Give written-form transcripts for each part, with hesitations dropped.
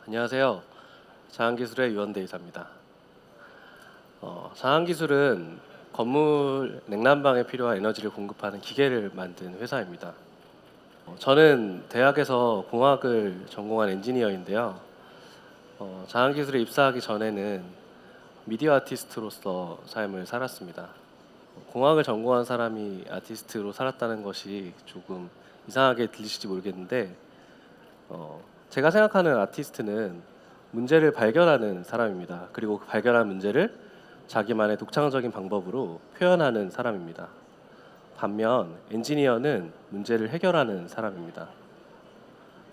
안녕하세요. 자한기술의 유원대 이사입니다. 자한기술은 건물 냉난방에 필요한 에너지를 공급하는 기계를 만든 회사입니다. 저는 대학에서 공학을 전공한 엔지니어인데요. 자한기술에 입사하기 전에는 미디어 아티스트로서 삶을 살았습니다. 공학을 전공한 사람이 아티스트로 살았다는 것이 조금 이상하게 들리실지 모르겠는데 제가 생각하는 아티스트는 문제를 발견하는 사람입니다. 그리고 그 발견한 문제를 자기만의 독창적인 방법으로 표현하는 사람입니다. 반면 엔지니어는 문제를 해결하는 사람입니다.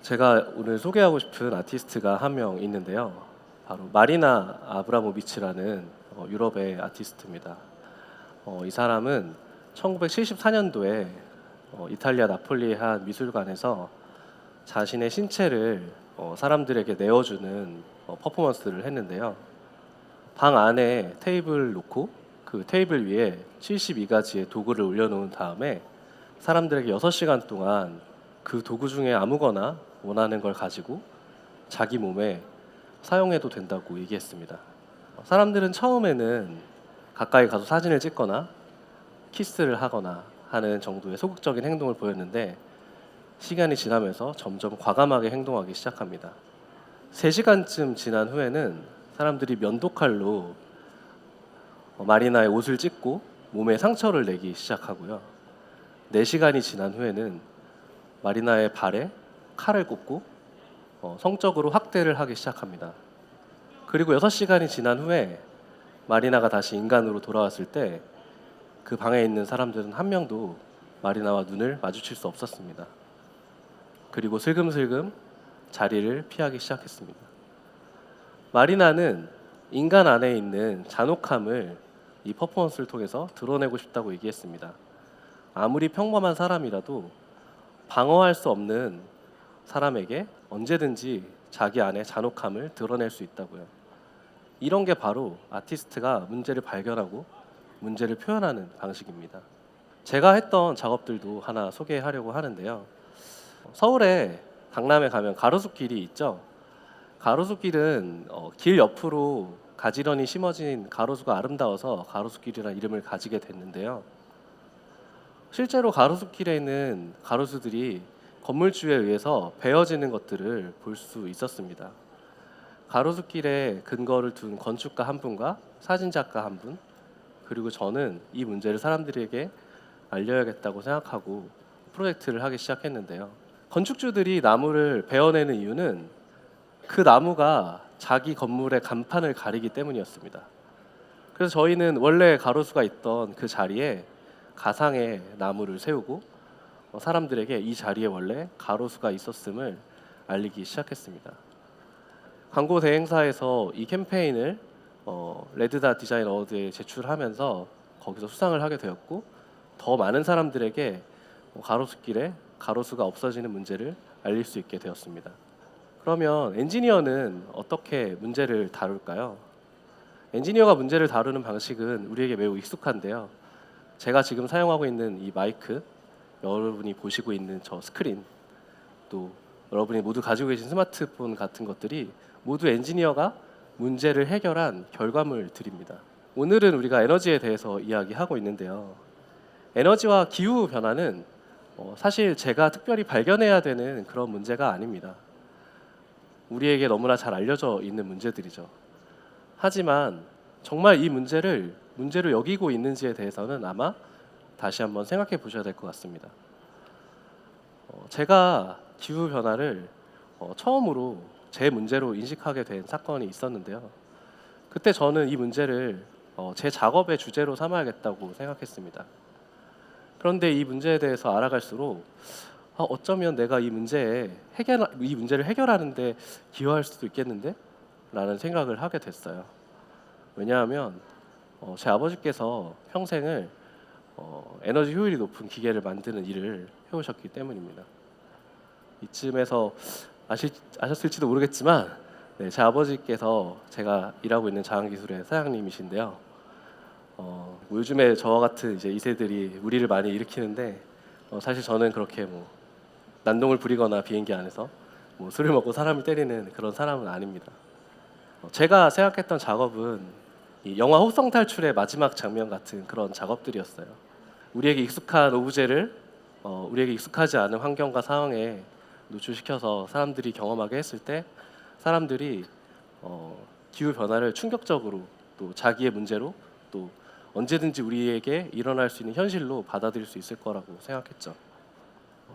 제가 오늘 소개하고 싶은 아티스트가 한 명 있는데요. 바로 마리나 아브라모비치라는 유럽의 아티스트입니다. 이 사람은 1974년도에 이탈리아 나폴리의 한 미술관에서 자신의 신체를 사람들에게 내어주는 퍼포먼스를 했는데요. 방 안에 테이블 놓고 그 테이블 위에 72가지의 도구를 올려놓은 다음에 사람들에게 6시간 동안 그 도구 중에 아무거나 원하는 걸 가지고 자기 몸에 사용해도 된다고 얘기했습니다. 사람들은 처음에는 가까이 가서 사진을 찍거나 키스를 하거나 하는 정도의 소극적인 행동을 보였는데 시간이 지나면서 점점 과감하게 행동하기 시작합니다. 3시간쯤 지난 후에는 사람들이 면도칼로 마리나의 옷을 찢고 몸에 상처를 내기 시작하고요. 4시간이 지난 후에는 마리나의 발에 칼을 꽂고 성적으로 학대를 하기 시작합니다. 그리고 6시간이 지난 후에 마리나가 다시 인간으로 돌아왔을 때 그 방에 있는 사람들은 한 명도 마리나와 눈을 마주칠 수 없었습니다. 그리고 슬금슬금 자리를 피하기 시작했습니다. 마리나는 인간 안에 있는 잔혹함을 이 퍼포먼스를 통해서 드러내고 싶다고 얘기했습니다. 아무리 평범한 사람이라도 방어할 수 없는 사람에게 언제든지 자기 안에 잔혹함을 드러낼 수 있다고요. 이런 게 바로 아티스트가 문제를 발견하고 문제를 표현하는 방식입니다. 제가 했던 작업들도 하나 소개하려고 하는데요. 서울에 강남에 가면 가로수길이 있죠. 가로수길은 길 옆으로 가지런히 심어진 가로수가 아름다워서 가로수길이라는 이름을 가지게 됐는데요. 실제로 가로수길에 있는 가로수들이 건물주에 의해서 베어지는 것들을 볼 수 있었습니다. 가로수길에 근거를 둔 건축가 한 분과 사진작가 한 분, 그리고 저는 이 문제를 사람들에게 알려야겠다고 생각하고 프로젝트를 하기 시작했는데요. 건축주들이 나무를 베어내는 이유는 그 나무가 자기 건물의 간판을 가리기 때문이었습니다. 그래서 저희는 원래 가로수가 있던 그 자리에 가상의 나무를 세우고 사람들에게 이 자리에 원래 가로수가 있었음을 알리기 시작했습니다. 광고 대행사에서 이 캠페인을 레드닷 디자인 어워드에 제출하면서 거기서 수상을 하게 되었고, 더 많은 사람들에게 가로수길에 가로수가 없어지는 문제를 알릴 수 있게 되었습니다. 그러면 엔지니어는 어떻게 문제를 다룰까요? 엔지니어가 문제를 다루는 방식은 우리에게 매우 익숙한데요. 제가 지금 사용하고 있는 이 마이크, 여러분이 보시고 있는 저 스크린, 또 여러분이 모두 가지고 계신 스마트폰 같은 것들이 모두 엔지니어가 문제를 해결한 결과물들입니다. 오늘은 우리가 에너지에 대해서 이야기하고 있는데요. 에너지와 기후 변화는 사실 제가 특별히 발견해야 되는 그런 문제가 아닙니다. 우리에게 너무나 잘 알려져 있는 문제들이죠. 하지만 정말 이 문제로 여기고 있는지에 대해서는 아마 다시 한번 생각해 보셔야 될 것 같습니다. 제가 기후 변화를 처음으로 제 문제로 인식하게 된 사건이 있었는데요. 그때 저는 이 문제를 제 작업의 주제로 삼아야겠다고 생각했습니다. 그런데 이 문제에 대해서 알아갈수록 어쩌면 내가 이 문제를 해결하는 데 기여할 수도 있겠는데? 라는 생각을 하게 됐어요. 왜냐하면 제 아버지께서 평생을 에너지 효율이 높은 기계를 만드는 일을 해오셨기 때문입니다. 이쯤에서 아셨을지도 모르겠지만 제 아버지께서 제가 일하고 있는 자한기술의 사장님이신데요. 요즘에 저와 같은 이제 2세들이 무리를 많이 일으키는데 사실 저는 그렇게 난동을 부리거나 비행기 안에서 뭐 술을 먹고 사람을 때리는 그런 사람은 아닙니다. 제가 생각했던 작업은 이 영화 혹성 탈출의 마지막 장면 같은 그런 작업들이었어요. 우리에게 익숙한 오브제를 우리에게 익숙하지 않은 환경과 상황에 노출시켜서 사람들이 경험하게 했을 때 사람들이 기후 변화를 충격적으로 또 자기의 문제로 또 언제든지 우리에게 일어날 수 있는 현실로 받아들일 수 있을 거라고 생각했죠.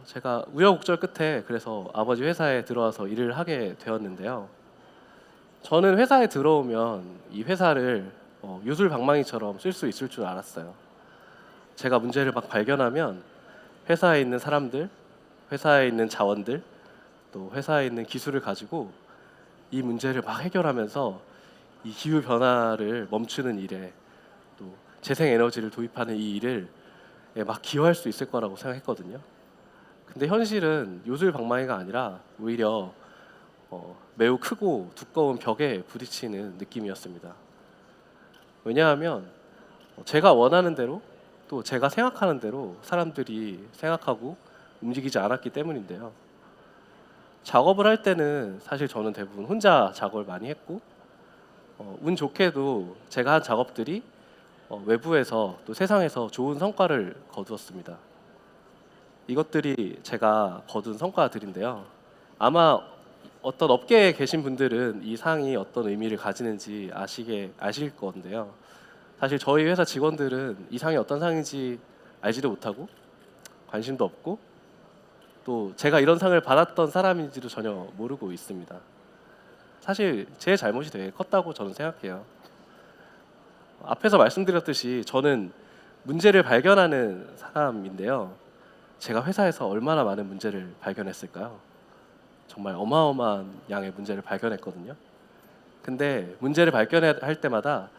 제가 우여곡절 끝에 그래서 아버지 회사에 들어와서 일을 하게 되었는데요. 저는 회사에 들어오면 이 회사를 요술방망이처럼 쓸 수 있을 줄 알았어요. 제가 문제를 막 발견하면 회사에 있는 사람들, 회사에 있는 자원들, 또 회사에 있는 기술을 가지고 이 문제를 막 해결하면서 이 기후 변화를 멈추는 일에 또 재생 에너지를 도입하는 이 일을 막 기여할 수 있을 거라고 생각했거든요. 근데 현실은 요술방망이가 아니라 오히려 매우 크고 두꺼운 벽에 부딪히는 느낌이었습니다. 왜냐하면 제가 원하는 대로 또 제가 생각하는 대로 사람들이 생각하고 움직이지 않았기 때문인데요. 작업을 할 때는 사실 저는 대부분 혼자 작업을 많이 했고 운 좋게도 제가 한 작업들이 외부에서 또 세상에서 좋은 성과를 거두었습니다. 이것들이 제가 거둔 성과들인데요. 아마 어떤 업계에 계신 분들은 이 상이 어떤 의미를 가지는지 아실 건데요. 사실 저희 회사 직원들은 이 상이 어떤 상인지 알지도 못하고 관심도 없고 또 제가 이런 상을 받았던 사람인지도 전혀 모르고 있습니다. 사실 제 잘못이 되게 컸다고 저는 생각해요. 앞에서 말씀드렸듯이 저는 문제를 발견하는 사람인데요. 제가 회사에서 얼마나 많은 문제를 발견했을까요? 정말 어마어마한 양의 문제를 발견했거든요. 근데 문제를 발견할 때마다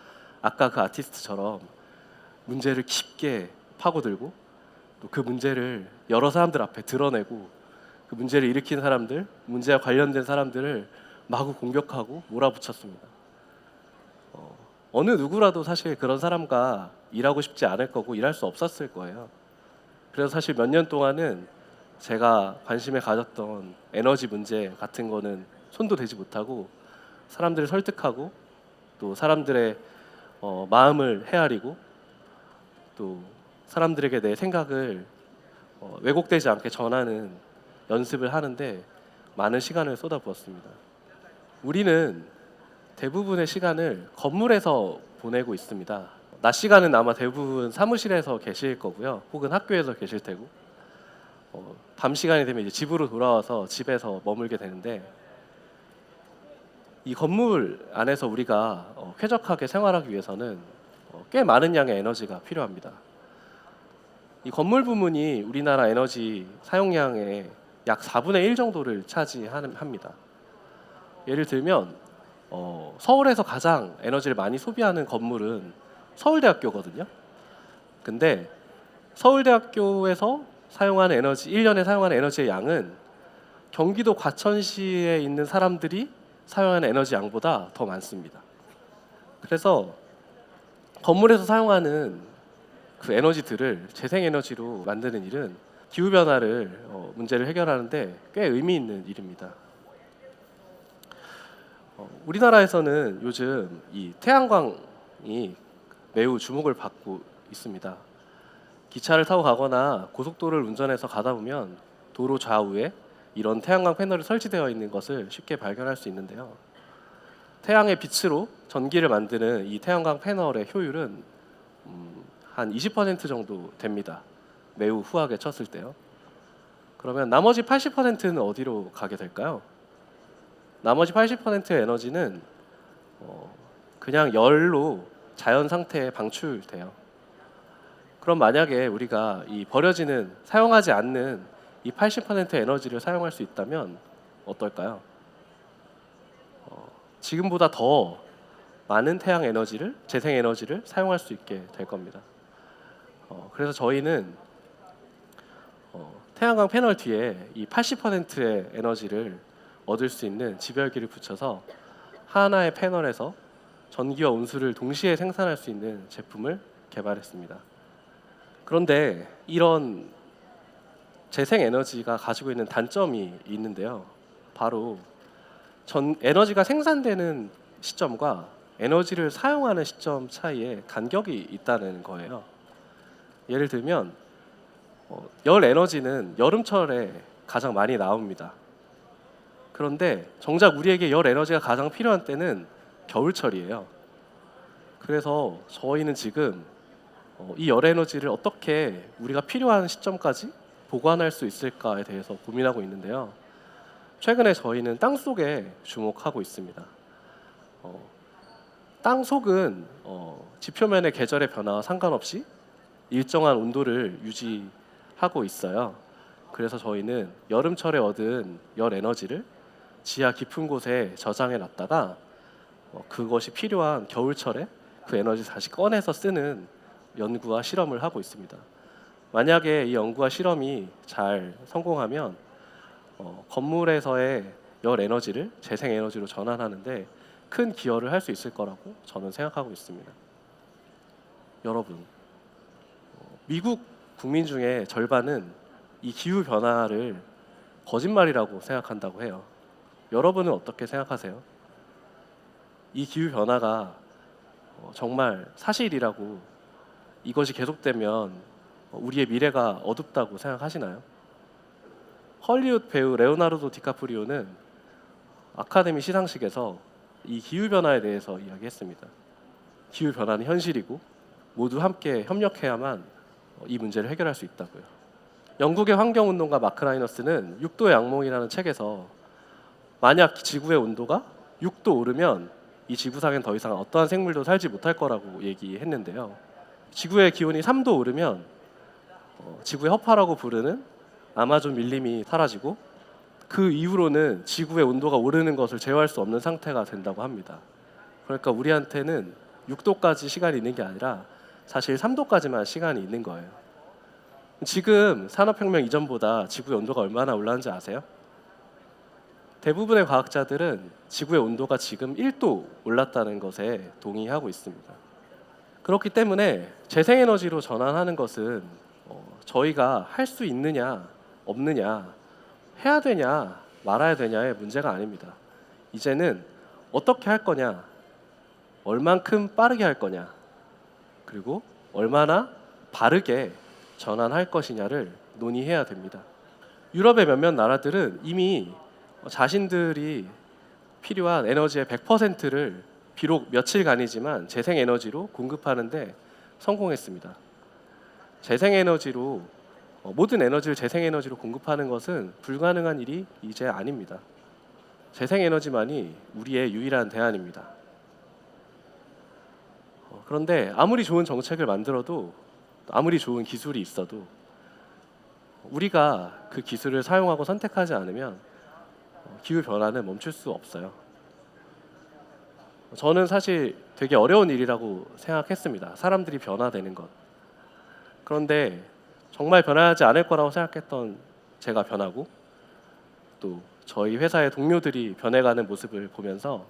아까 그 아티스트처럼 문제를 깊게 파고들고 또 그 문제를 여러 사람들 앞에 드러내고 그 문제를 일으킨 사람들, 문제와 관련된 사람들을 마구 공격하고 몰아붙였습니다. 어느 누구라도 사실 그런 사람과 일하고 싶지 않을 거고 일할 수 없었을 거예요. 그래서 사실 몇 년 동안은 제가 관심에 가졌던 에너지 문제 같은 거는 손도 대지 못하고 사람들을 설득하고 또 사람들의 마음을 헤아리고 또 사람들에게 내 생각을 왜곡되지 않게 전하는 연습을 하는데 많은 시간을 쏟아부었습니다. 우리는 대부분의 시간을 건물에서 보내고 있습니다. 낮 시간은 아마 대부분 사무실에서 계실 거고요. 혹은 학교에서 계실 테고 밤 시간이 되면 이제 집으로 돌아와서 집에서 머물게 되는데 이 건물 안에서 우리가 쾌적하게 생활하기 위해서는 꽤 많은 양의 에너지가 필요합니다. 이 건물 부문이 우리나라 에너지 사용량의 약 4분의 1 정도를 차지합니다. 예를 들면 서울에서 가장 에너지를 많이 소비하는 건물은 서울대학교거든요. 근데 서울대학교에서 사용하는 에너지 1년에 사용하는 에너지의 양은 경기도 과천시에 있는 사람들이 사용하는 에너지 양보다 더 많습니다. 그래서 건물에서 사용하는 그 에너지들을 재생에너지로 만드는 일은 기후변화를 문제를 해결하는데 꽤 의미 있는 일입니다. 우리나라에서는 요즘 이 태양광이 매우 주목을 받고 있습니다. 기차를 타고 가거나 고속도로를 운전해서 가다 보면 도로 좌우에 이런 태양광 패널이 설치되어 있는 것을 쉽게 발견할 수 있는데요. 태양의 빛으로 전기를 만드는 이 태양광 패널의 효율은 한 20% 정도 됩니다. 매우 후하게 쳤을 때요. 그러면 나머지 80%는 어디로 가게 될까요? 나머지 80%의 에너지는 그냥 열로 자연 상태에 방출돼요. 그럼 만약에 우리가 이 버려지는 사용하지 않는 이 80%의 에너지를 사용할 수 있다면 어떨까요? 지금보다 더 많은 태양 에너지를 재생 에너지를 사용할 수 있게 될 겁니다. 그래서 저희는 태양광 패널 뒤에 이 80%의 에너지를 얻을 수 있는 집열기를 붙여서 하나의 패널에서 전기와 온수를 동시에 생산할 수 있는 제품을 개발했습니다. 그런데 이런 재생 에너지가 가지고 있는 단점이 있는데요. 바로 에너지가 생산되는 시점과 에너지를 사용하는 시점 차이에 간격이 있다는 거예요. 예를 들면 열 에너지는 여름철에 가장 많이 나옵니다. 그런데 정작 우리에게 열 에너지가 가장 필요한 때는 겨울철이에요. 그래서 저희는 지금 이 열 에너지를 어떻게 우리가 필요한 시점까지 보관할 수 있을까에 대해서 고민하고 있는데요. 최근에 저희는 땅 속에 주목하고 있습니다. 땅 속은 지표면의 계절의 변화와 상관없이 일정한 온도를 유지하고 있어요. 그래서 저희는 여름철에 얻은 열 에너지를 지하 깊은 곳에 저장해 놨다가 그것이 필요한 겨울철에 그 에너지 다시 꺼내서 쓰는 연구와 실험을 하고 있습니다. 만약에 이 연구와 실험이 잘 성공하면 건물에서의 열 에너지를 재생 에너지로 전환하는데 큰 기여를 할 수 있을 거라고 저는 생각하고 있습니다. 여러분, 미국 국민 중에 절반은 이 기후 변화를 거짓말이라고 생각한다고 해요. 여러분은 어떻게 생각하세요? 이 기후 변화가 정말 사실이라고, 이것이 계속되면 우리의 미래가 어둡다고 생각하시나요? 헐리우드 배우 레오나르도 디카프리오는 아카데미 시상식에서 이 기후 변화에 대해서 이야기했습니다. 기후 변화는 현실이고 모두 함께 협력해야만 이 문제를 해결할 수 있다고요. 영국의 환경운동가 마크 라이너스는 6도의 악몽이라는 책에서 만약 지구의 온도가 6도 오르면 이 지구상엔 더 이상 어떠한 생물도 살지 못할 거라고 얘기했는데요. 지구의 기온이 3도 오르면 지구의 허파라고 부르는 아마존 밀림이 사라지고 그 이후로는 지구의 온도가 오르는 것을 제어할 수 없는 상태가 된다고 합니다. 그러니까 우리한테는 6도까지 시간이 있는 게 아니라 사실 3도까지만 시간이 있는 거예요. 지금 산업혁명 이전보다 지구의 온도가 얼마나 올랐는지 아세요? 대부분의 과학자들은 지구의 온도가 지금 1도 올랐다는 것에 동의하고 있습니다. 그렇기 때문에 재생에너지로 전환하는 것은 저희가 할 수 있느냐 없느냐, 해야 되냐 말아야 되냐의 문제가 아닙니다. 이제는 어떻게 할 거냐, 얼만큼 빠르게 할 거냐, 그리고 얼마나 바르게 전환할 것이냐를 논의해야 됩니다. 유럽의 몇몇 나라들은 이미 자신들이 필요한 에너지의 100%를 비록 며칠간이지만 재생에너지로 공급하는데 성공했습니다. 재생에너지로 모든 에너지를 재생에너지로 공급하는 것은 불가능한 일이 이제 아닙니다. 재생에너지만이 우리의 유일한 대안입니다. 그런데 아무리 좋은 정책을 만들어도, 아무리 좋은 기술이 있어도 우리가 그 기술을 사용하고 선택하지 않으면 기후 변화는 멈출 수 없어요. 저는 사실 되게 어려운 일이라고 생각했습니다. 사람들이 변화되는 것. 그런데 정말 변하지 않을 거라고 생각했던 제가 변하고, 또 저희 회사의 동료들이 변해가는 모습을 보면서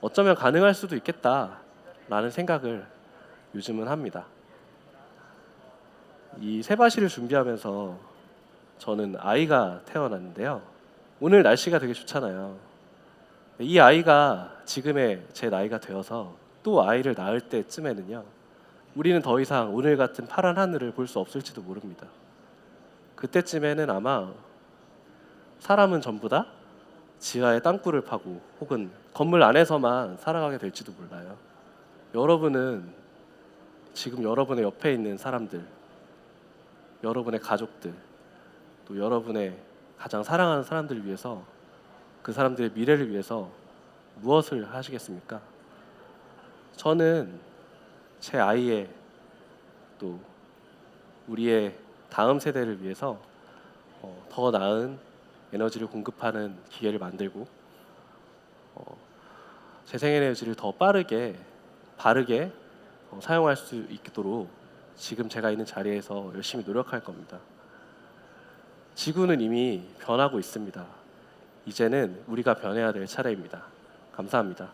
어쩌면 가능할 수도 있겠다라는 생각을 요즘은 합니다. 이 세바시를 준비하면서 저는 아이가 태어났는데요. 오늘 날씨가 되게 좋잖아요. 이 아이가 지금의 제 나이가 되어서 또 아이를 낳을 때쯤에는요, 우리는 더 이상 오늘 같은 파란 하늘을 볼 수 없을지도 모릅니다. 그때쯤에는 아마 사람은 전부 다 지하에 땅굴을 파고 혹은 건물 안에서만 살아가게 될지도 몰라요. 여러분은 지금 여러분의 옆에 있는 사람들, 여러분의 가족들, 또 여러분의 가장 사랑하는 사람들을 위해서, 그 사람들의 미래를 위해서 무엇을 하시겠습니까? 저는 제 아이의, 또 우리의 다음 세대를 위해서 더 나은 에너지를 공급하는 기계를 만들고 재생에너지를 더 빠르게 바르게 사용할 수 있도록 지금 제가 있는 자리에서 열심히 노력할 겁니다. 지구는 이미 변하고 있습니다. 이제는 우리가 변해야 될 차례입니다. 감사합니다.